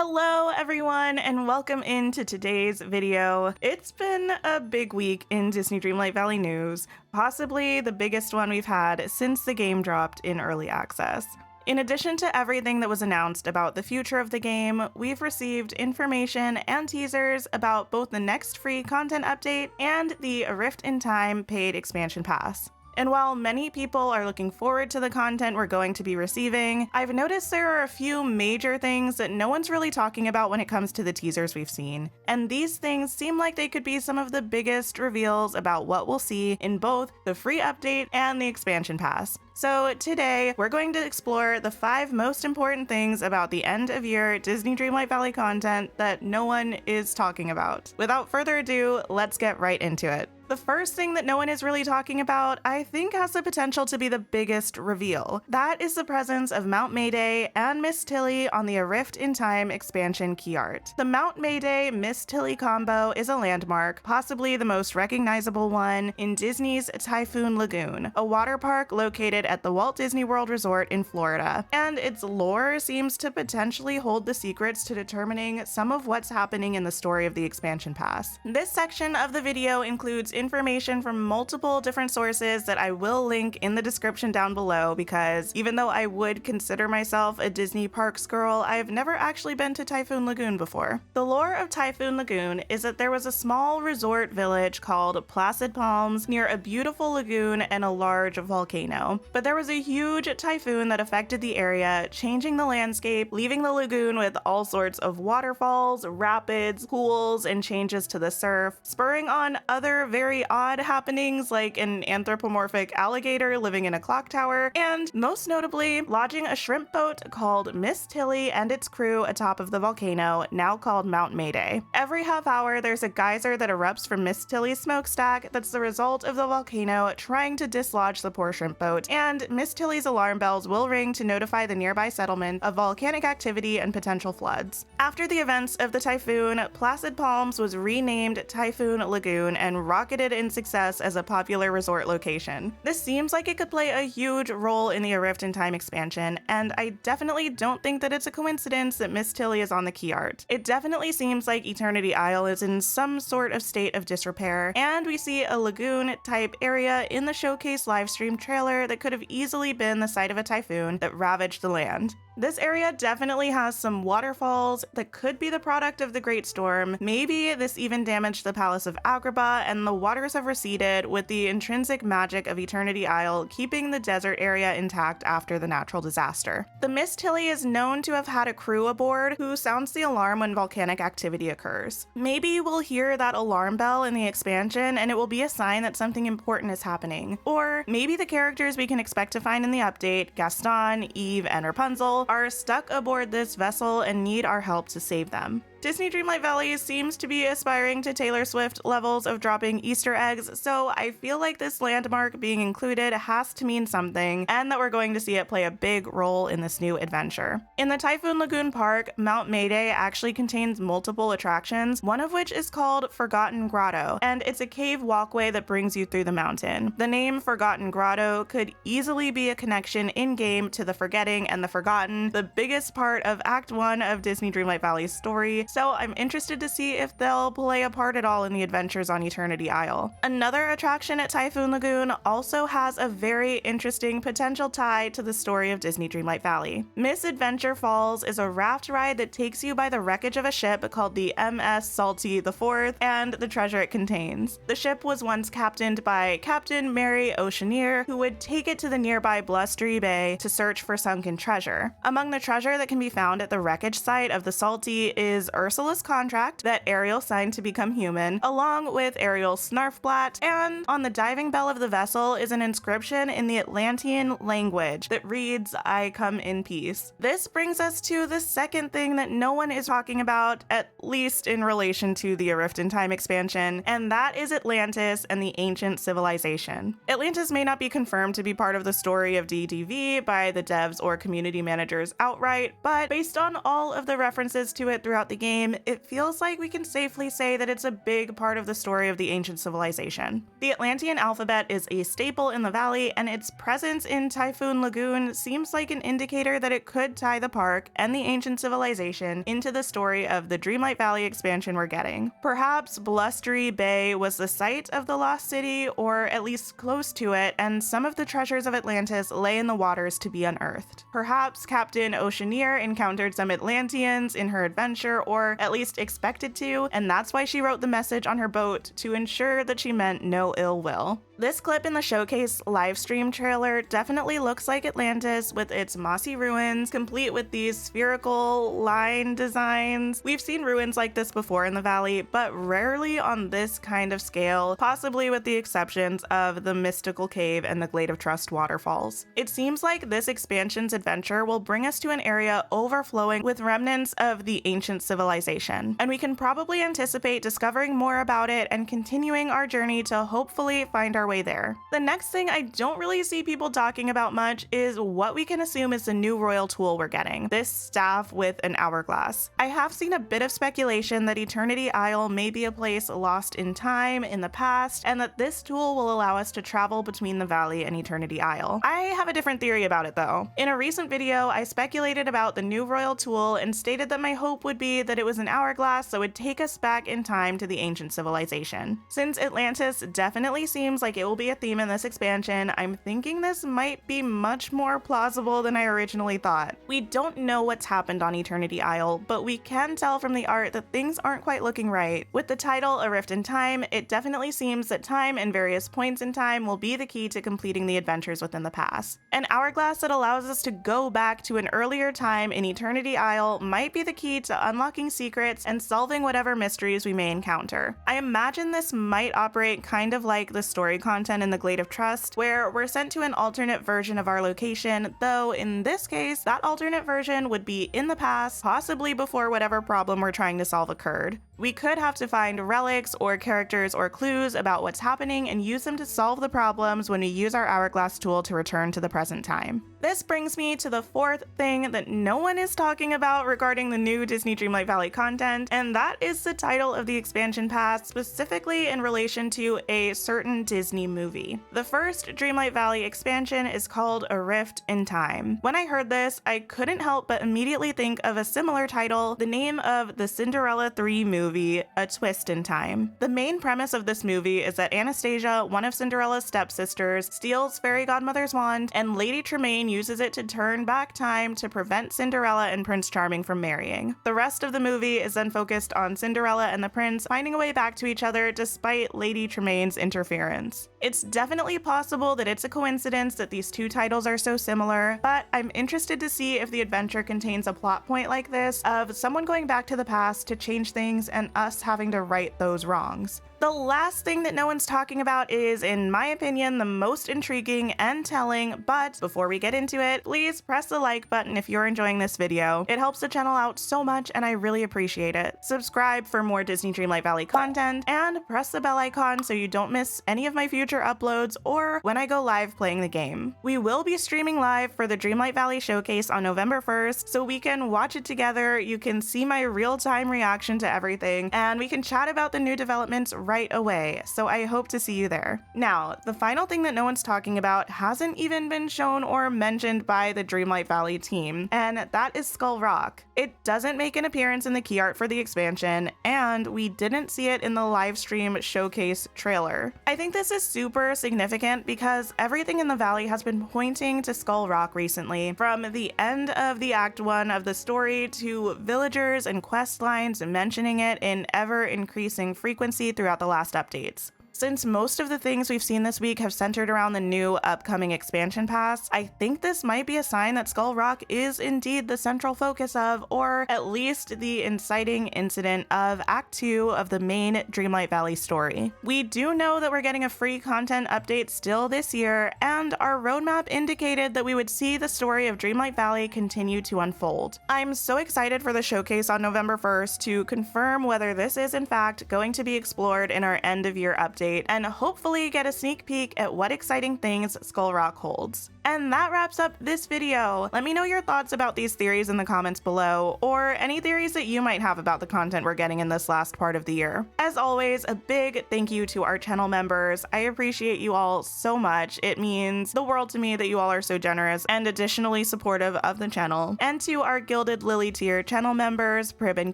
Hello everyone and welcome into today's video. It's been a big week in Disney Dreamlight Valley news, possibly the biggest one we've had since the game dropped in early access. In addition to everything that was announced about the future of the game, we've received information and teasers about both the next free content update and the A Rift in Time paid expansion pass. And while many people are looking forward to the content we're going to be receiving, I've noticed there are a few major things that no one's really talking about when it comes to the teasers we've seen. And these things seem like they could be some of the biggest reveals about what we'll see in both the free update and the expansion pass. So today, we're going to explore the 5 most important things about the end of year Disney Dreamlight Valley content that no one is talking about. Without further ado, let's get right into it. The first thing that no one is really talking about, I think has the potential to be the biggest reveal. That is the presence of Mount Mayday and Miss Tilly on the A Rift in Time expansion key art. The Mount Mayday Miss Tilly combo is a landmark, possibly the most recognizable one, in Disney's Typhoon Lagoon, a water park located at the Walt Disney World Resort in Florida. And its lore seems to potentially hold the secrets to determining some of what's happening in the story of the expansion pass. This section of the video includes information from multiple different sources that I will link in the description down below, because even though I would consider myself a Disney parks girl, I've never actually been to Typhoon Lagoon before. The lore of Typhoon Lagoon is that there was a small resort village called Placid Palms near a beautiful lagoon and a large volcano. But there was a huge typhoon that affected the area, changing the landscape, leaving the lagoon with all sorts of waterfalls, rapids, pools, and changes to the surf, spurring on other very odd happenings like an anthropomorphic alligator living in a clock tower, and most notably, lodging a shrimp boat called Miss Tilly and its crew atop of the volcano, now called Mount Mayday. Every half hour, there's a geyser that erupts from Miss Tilly's smokestack that's the result of the volcano trying to dislodge the poor shrimp boat, and Miss Tilly's alarm bells will ring to notify the nearby settlement of volcanic activity and potential floods. After the events of the typhoon, Placid Palms was renamed Typhoon Lagoon and rocketed in success as a popular resort location. This seems like it could play a huge role in the A Rift in Time expansion, and I definitely don't think that it's a coincidence that Miss Tilly is on the key art. It definitely seems like Eternity Isle is in some sort of state of disrepair, and we see a lagoon-type area in the showcase livestream trailer that could have easily been the site of a typhoon that ravaged the land. This area definitely has some waterfalls that could be the product of the Great Storm. Maybe this even damaged the Palace of Agrabah and the waters have receded, with the intrinsic magic of Eternity Isle keeping the desert area intact after the natural disaster. The Miss Tilly is known to have had a crew aboard who sounds the alarm when volcanic activity occurs. Maybe we'll hear that alarm bell in the expansion and it will be a sign that something important is happening. Or maybe the characters we can expect to find in the update, Gaston, Eve, and Rapunzel, are stuck aboard this vessel and need our help to save them. Disney Dreamlight Valley seems to be aspiring to Taylor Swift levels of dropping Easter eggs, so I feel like this landmark being included has to mean something, and that we're going to see it play a big role in this new adventure. In the Typhoon Lagoon Park, Mount Mayday actually contains multiple attractions, one of which is called Forgotten Grotto, and it's a cave walkway that brings you through the mountain. The name Forgotten Grotto could easily be a connection in-game to the forgetting and the forgotten, the biggest part of Act 1 of Disney Dreamlight Valley's story, so I'm interested to see if they'll play a part at all in the adventures on Eternity Isle. Another attraction at Typhoon Lagoon also has a very interesting potential tie to the story of Disney Dreamlight Valley. Miss Adventure Falls is a raft ride that takes you by the wreckage of a ship called the MS Salty IV and the treasure it contains. The ship was once captained by Captain Mary Oceaneer, who would take it to the nearby Blustery Bay to search for sunken treasure. Among the treasure that can be found at the wreckage site of the Salty is Ursula's contract that Ariel signed to become human, along with Ariel's Snarfblatt, and on the diving bell of the vessel is an inscription in the Atlantean language that reads, "I come in peace." This brings us to the second thing that no one is talking about, at least in relation to the A Rift in Time expansion, and that is Atlantis and the ancient civilization. Atlantis may not be confirmed to be part of the story of DDV by the devs or community managers outright, but based on all of the references to it throughout the game, game, it feels like we can safely say that it's a big part of the story of the ancient civilization. The Atlantean alphabet is a staple in the valley, and its presence in Typhoon Lagoon seems like an indicator that it could tie the park and the ancient civilization into the story of the Dreamlight Valley expansion we're getting. Perhaps Blustery Bay was the site of the lost city, or at least close to it, and some of the treasures of Atlantis lay in the waters to be unearthed. Perhaps Captain Oceaneer encountered some Atlanteans in her adventure, or at least expected to, and that's why she wrote the message on her boat to ensure that she meant no ill will. This clip in the showcase livestream trailer definitely looks like Atlantis with its mossy ruins, complete with these spherical line designs. We've seen ruins like this before in the valley, but rarely on this kind of scale, possibly with the exceptions of the Mystical Cave and the Glade of Trust waterfalls. It seems like this expansion's adventure will bring us to an area overflowing with remnants of the ancient civilization, and we can probably anticipate discovering more about it and continuing our journey to hopefully find our way there. The next thing I don't really see people talking about much is what we can assume is the new royal tool we're getting, this staff with an hourglass. I have seen a bit of speculation that Eternity Isle may be a place lost in time in the past, and that this tool will allow us to travel between the valley and Eternity Isle. I have a different theory about it though. In a recent video, I speculated about the new royal tool and stated that my hope would be that it was an hourglass that would take us back in time to the ancient civilization. Since Atlantis definitely seems like it will be a theme in this expansion, I'm thinking this might be much more plausible than I originally thought. We don't know what's happened on Eternity Isle, but we can tell from the art that things aren't quite looking right. With the title A Rift in Time, it definitely seems that time and various points in time will be the key to completing the adventures within the past. An hourglass that allows us to go back to an earlier time in Eternity Isle might be the key to unlocking secrets and solving whatever mysteries we may encounter. I imagine this might operate kind of like the story content in the Glade of Trust, where we're sent to an alternate version of our location, though in this case, that alternate version would be in the past, possibly before whatever problem we're trying to solve occurred. We could have to find relics or characters or clues about what's happening and use them to solve the problems when we use our hourglass tool to return to the present time. This brings me to the fourth thing that no one is talking about regarding the new Disney Dreamlight Valley content, and that is the title of the expansion pass, specifically in relation to a certain Disney movie. The first Dreamlight Valley expansion is called A Rift in Time. When I heard this, I couldn't help but immediately think of a similar title, the name of the Cinderella 3 movie, A Twist in Time. The main premise of this movie is that Anastasia, one of Cinderella's stepsisters, steals Fairy Godmother's wand, and Lady Tremaine uses it to turn back time to prevent Cinderella and Prince Charming from marrying. The rest of the movie is then focused on Cinderella and the prince finding a way back to each other despite Lady Tremaine's interference. It's definitely possible that it's a coincidence that these two titles are so similar, but I'm interested to see if the adventure contains a plot point like this of someone going back to the past to change things and us having to right those wrongs. The last thing that no one's talking about is, in my opinion, the most intriguing and telling, but before we get into it, please press the like button if you're enjoying this video. It helps the channel out so much and I really appreciate it. Subscribe for more Disney Dreamlight Valley content, and press the bell icon so you don't miss any of my future uploads or when I go live playing the game. We will be streaming live for the Dreamlight Valley Showcase on November 1st, so we can watch it together, you can see my real-time reaction to everything, and we can chat about the new developments right away, so I hope to see you there. Now, the final thing that no one's talking about hasn't even been shown or mentioned by the Dreamlight Valley team, and that is Skull Rock. It doesn't make an appearance in the key art for the expansion, and we didn't see it in the live stream showcase trailer. I think this is super significant because everything in the valley has been pointing to Skull Rock recently, from the end of the Act 1 of the story to villagers and quest lines mentioning it in ever-increasing frequency throughout the last updates. Since most of the things we've seen this week have centered around the new upcoming expansion pass, I think this might be a sign that Skull Rock is indeed the central focus of, or at least the inciting incident of Act 2 of the main Dreamlight Valley story. We do know that we're getting a free content update still this year, and our roadmap indicated that we would see the story of Dreamlight Valley continue to unfold. I'm so excited for the showcase on November 1st to confirm whether this is in fact going to be explored in our end of year update, and hopefully get a sneak peek at what exciting things Skull Rock holds. And that wraps up this video. Let me know your thoughts about these theories in the comments below, or any theories that you might have about the content we're getting in this last part of the year. As always, a big thank you to our channel members. I appreciate you all so much. It means the world to me that you all are so generous and additionally supportive of the channel. And to our Gilded Lily tier channel members, Prib and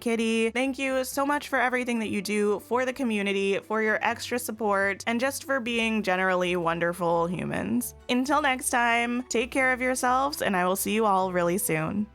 Kitty, thank you so much for everything that you do for the community, for your extra support, and just for being generally wonderful humans. Until next time, take care of yourselves, and I will see you all really soon.